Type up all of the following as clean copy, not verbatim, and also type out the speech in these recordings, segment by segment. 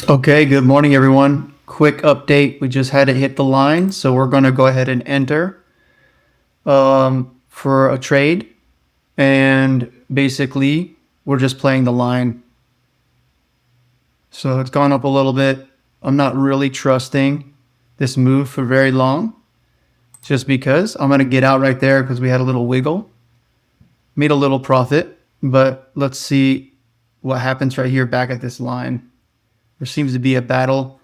Okay, good morning, everyone. Quick update. We just had it hit the line, so we're going to go ahead and enter for a trade. And basically, we're just playing the line. So it's gone up a little bit. I'm not really trusting this move for very long, just because I'm going to get out right there because we had a little wiggle, made a little profit. But let's see what happens right here back at this line. There seems to be a battleground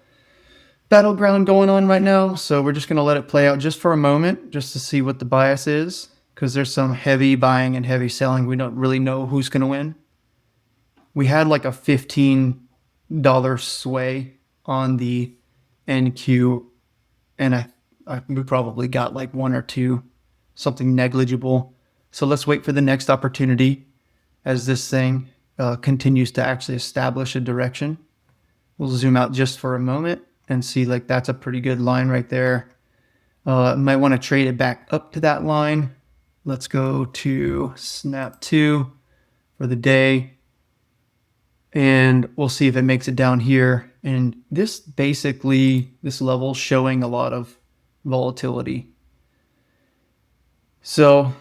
going on right now, so we're just going to let it play out just for a moment, just to see what the bias is, because there's some heavy buying and heavy selling. We don't really know who's going to win. We had like a $15 sway on the NQ, and we probably got like one or two, something negligible. So let's wait for the next opportunity as this thing continues to actually establish a direction. We'll zoom out just for a moment and see, like, that's a pretty good line right there. Might want to trade it back up to that line. Let's go to snap 2 for the day, and we'll see if it makes it down here. And this level showing a lot of volatility. So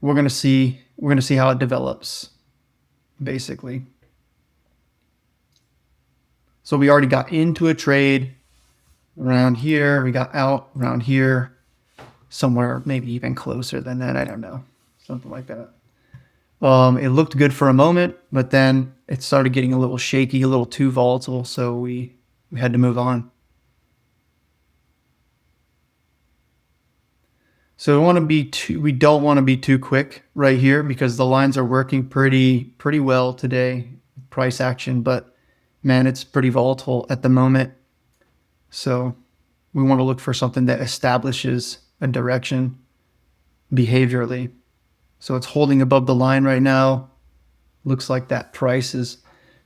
we're gonna see how it develops, basically. So we already got into a trade around here. We got out around here, somewhere maybe even closer than that. I don't know, something like that. It looked good for a moment, but then it started getting a little shaky, a little too volatile. So we had to move on. So we don't want to be too quick right here because the lines are working pretty well today, price action, but man, it's pretty volatile at the moment. So we want to look for something that establishes a direction behaviorally. So it's holding above the line right now. Looks like that price is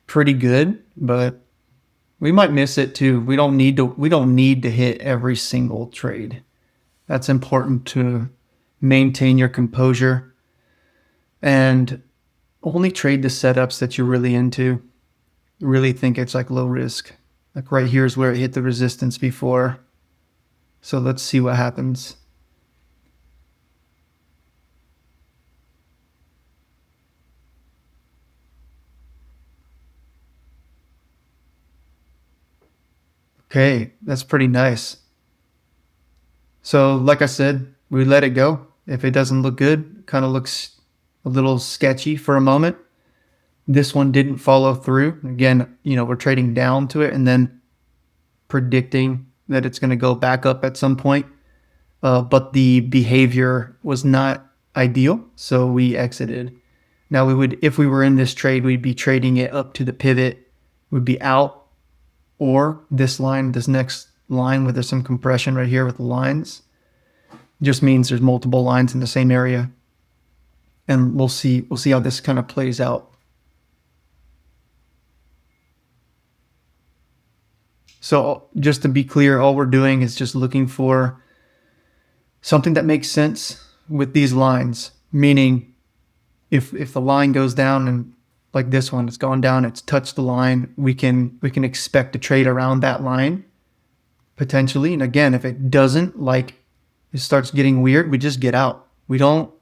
pretty good, but we might miss it too. We don't need to hit every single trade. That's important to maintain your composure and only trade the setups that you're really into. Really think it's like low risk. Like right here is where it hit the resistance before. So let's see what happens. Okay, that's pretty nice. So like I said, we let it go. If it doesn't look good, kind of looks a little sketchy for a moment. This one didn't follow through. Again, we're trading down to it and then predicting that it's going to go back up at some point. But the behavior was not ideal, so we exited. Now if we were in this trade, we'd be trading it up to the pivot, would be out, or this next line where there's some compression right here with the lines. Just means there's multiple lines in the same area. And we'll see how this kind of plays out. So just to be clear, all we're doing is just looking for something that makes sense with these lines. Meaning, if the line goes down and like this one, it's gone down, it's touched the line, we can expect to trade around that line potentially. And again, if it doesn't, like it starts getting weird, we just get out. We don't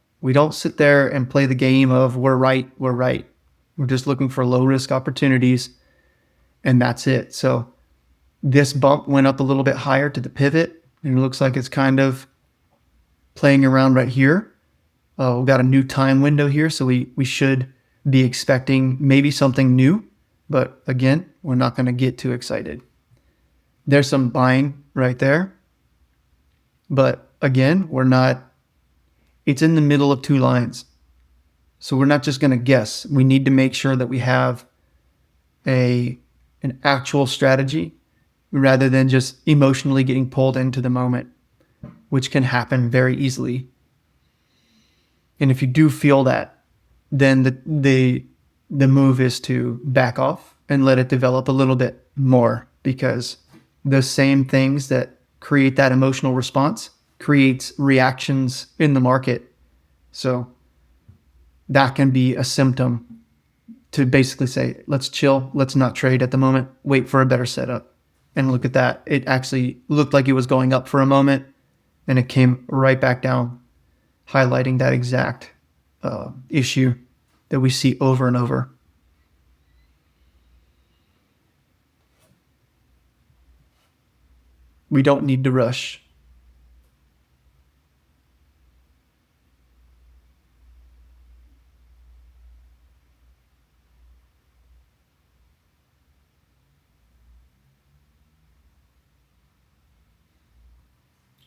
sit there and play the game of we're right. We're just looking for low risk opportunities, and that's it. So this bump went up a little bit higher to the pivot, and it looks like it's kind of playing around right here. We've got a new time window here, so we should be expecting maybe something new. But again, we're not going to get too excited. There's some buying right there. But again, it's in the middle of two lines. So we're not just going to guess. We need to make sure that we have an actual strategy rather than just emotionally getting pulled into the moment, which can happen very easily. And if you do feel that, then the move is to back off and let it develop a little bit more, because the same things that create that emotional response creates reactions in the market. So that can be a symptom to basically say, let's chill, let's not trade at the moment, wait for a better setup. And look at that. It actually looked like it was going up for a moment, and it came right back down, highlighting that exact issue that we see over and over. We don't need to rush.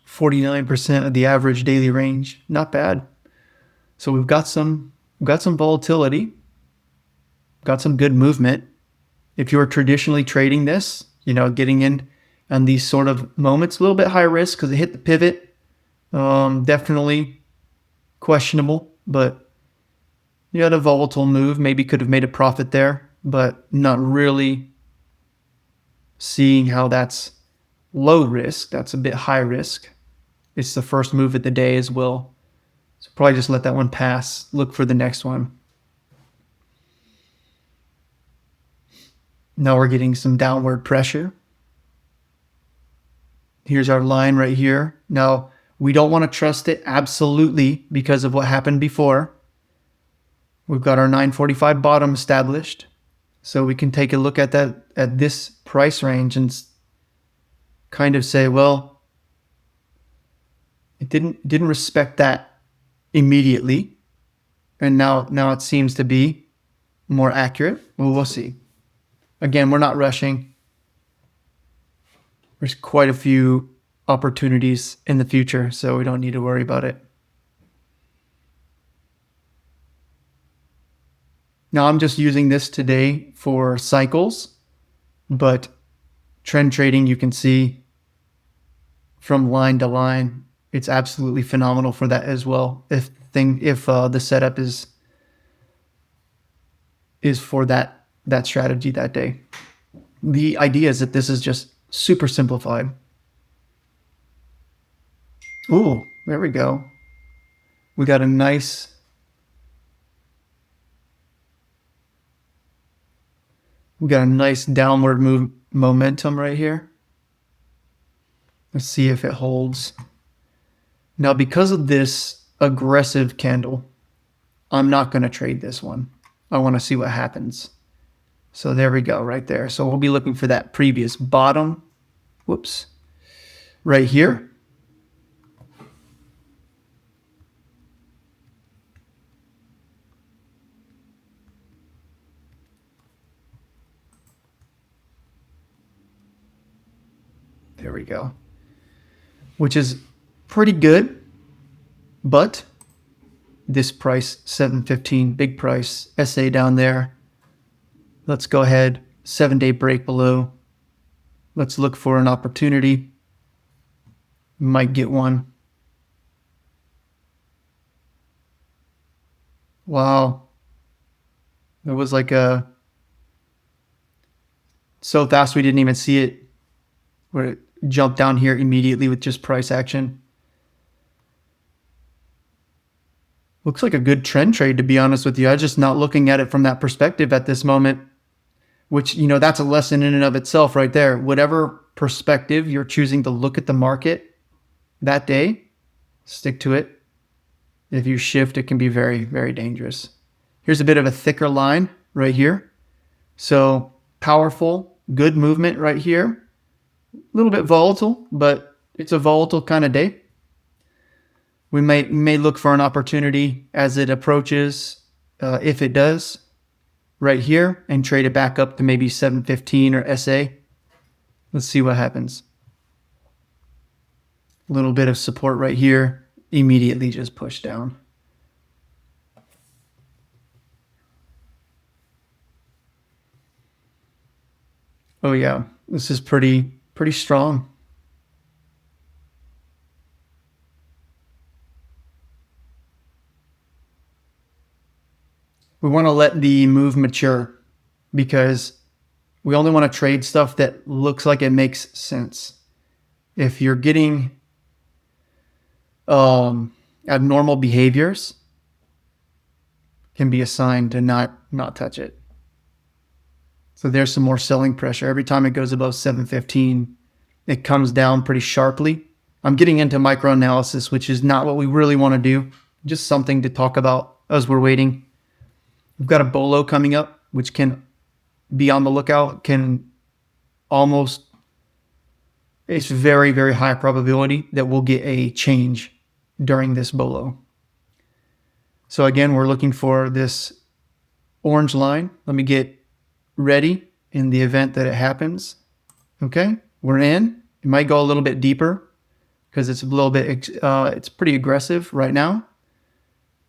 %49 of the average daily range, not bad. So we've got some volatility, got some good movement. If you're traditionally trading this, getting in on these sort of moments, a little bit high risk because it hit the pivot. Definitely questionable, but you had a volatile move. Maybe could have made a profit there, but not really seeing how that's low risk. That's a bit high risk. It's the first move of the day as well. So probably just let that one pass. Look for the next one. Now we're getting some downward pressure. Here's our line right here. Now, we don't want to trust it absolutely because of what happened before. We've got our 945 bottom established. So we can take a look at that, at this price range, and kind of say, well, it didn't respect that immediately. And now it seems to be more accurate. Well, we'll see. Again, we're not rushing. There's quite a few opportunities in the future, so we don't need to worry about it. Now, I'm just using this today for cycles, but trend trading, you can see from line to line, it's absolutely phenomenal for that as well. If the setup is for that strategy that day. The idea is that this is just super simplified. Ooh, there we go. We got a nice downward move momentum right here. Let's see if it holds. Now, because of this aggressive candle, I'm not going to trade this one. I want to see what happens. So there we go, right there. So we'll be looking for that previous bottom. Whoops. Right here. There we go. Which is pretty good, but this price, 715, big price, SA down there. Let's go ahead, 7-day break below. Let's look for an opportunity. Might get one. Wow. It was like so fast we didn't even see it, where it jumped down here immediately with just price action. Looks like a good trend trade, to be honest with you. I'm just not looking at it from that perspective at this moment, which, that's a lesson in and of itself right there. Whatever perspective you're choosing to look at the market that day, stick to it. If you shift, it can be very, very dangerous. Here's a bit of a thicker line right here. So powerful, good movement right here. A little bit volatile, but it's a volatile kind of day. We may look for an opportunity as it approaches, if it does, right here, and trade it back up to maybe 715 or SA. Let's see what happens. A little bit of support right here, immediately just push down. Oh yeah, this is pretty strong. We want to let the move mature because we only want to trade stuff that looks like it makes sense. If you're getting abnormal behaviors, can be a sign to not touch it. So there's some more selling pressure. Every time it goes above 715, it comes down pretty sharply. I'm getting into microanalysis, which is not what we really want to do. Just something to talk about as we're waiting. We've got a bolo coming up, which can be on the lookout, it's very, very high probability that we'll get a change during this bolo. So again, we're looking for this orange line. Let me get ready in the event that it happens. Okay, we're in. It might go a little bit deeper because it's a little bit, it's pretty aggressive right now,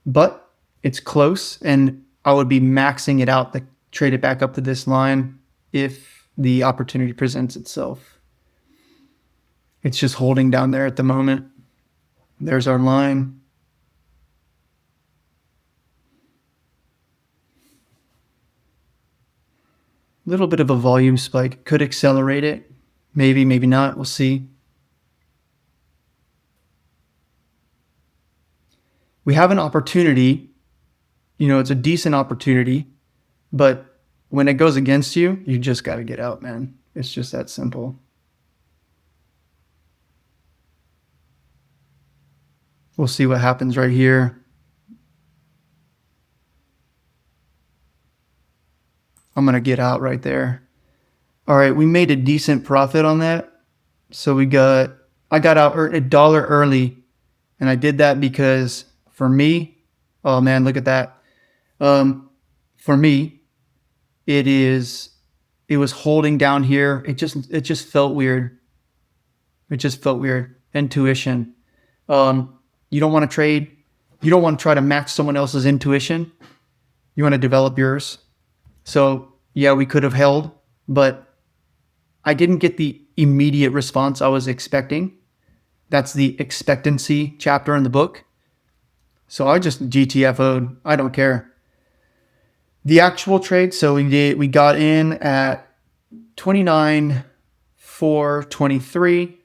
but it's close, and I would be maxing it out to trade it back up to this line if the opportunity presents itself. It's just holding down there at the moment. There's our line. A little bit of a volume spike. Could accelerate it. Maybe, maybe not. We'll see. We have an opportunity. It's a decent opportunity, but when it goes against you, you just got to get out, man. It's just that simple. We'll see what happens right here. I'm going to get out right there. All right, we made a decent profit on that. So I got out $1 early, and I did that because for me, oh man, look at that. For me, it was holding down here. It just felt weird. It just felt weird. Intuition. You don't want to trade. You don't want to try to match someone else's intuition. You want to develop yours. So yeah, we could have held, but I didn't get the immediate response I was expecting. That's the expectancy chapter in the book. So I just GTFO'd. I don't care. The actual trade, so we got in at 29,423,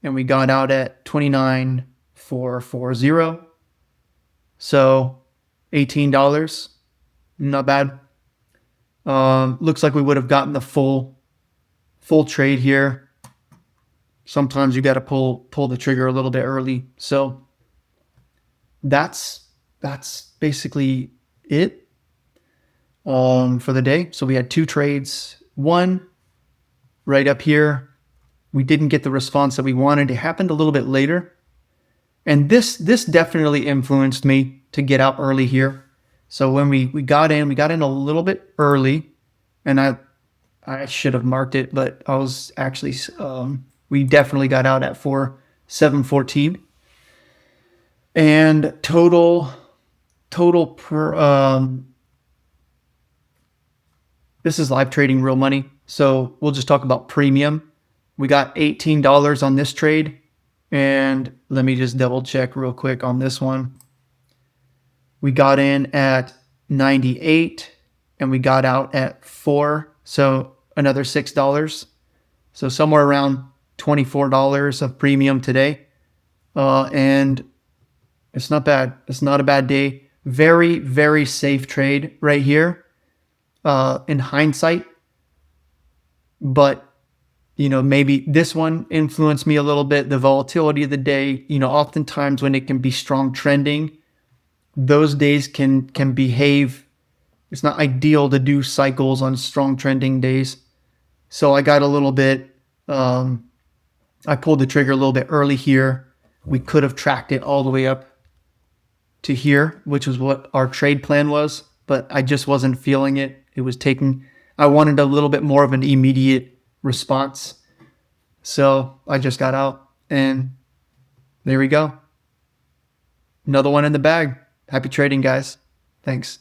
and we got out at 29,440. So $18, not bad. Looks like we would have gotten the full trade here. Sometimes you got to pull the trigger a little bit early. So that's basically it for the day. So we had 2 trades. One right up here, we didn't get the response that we wanted. It happened a little bit later, and this definitely influenced me to get out early here. So when we got in a little bit early, and I should have marked it, but I was actually we definitely got out at 7:14, and total per this is live trading real money, so we'll just talk about premium. We got $18 on this trade, and let me just double check real quick on this one. We got in at 98 and we got out at 4, so another $6. So somewhere around $24 of premium today. And it's not bad. It's not a bad day. Very, very safe trade right here in hindsight. But, maybe this one influenced me a little bit. The volatility of the day, oftentimes when it can be strong trending, those days can behave. It's not ideal to do cycles on strong trending days. So I got a little bit, I pulled the trigger a little bit early here. We could have tracked it all the way up to here, which was what our trade plan was, but I just wasn't feeling it. I wanted a little bit more of an immediate response. So I just got out, and there we go. Another one in the bag. Happy trading, guys. Thanks.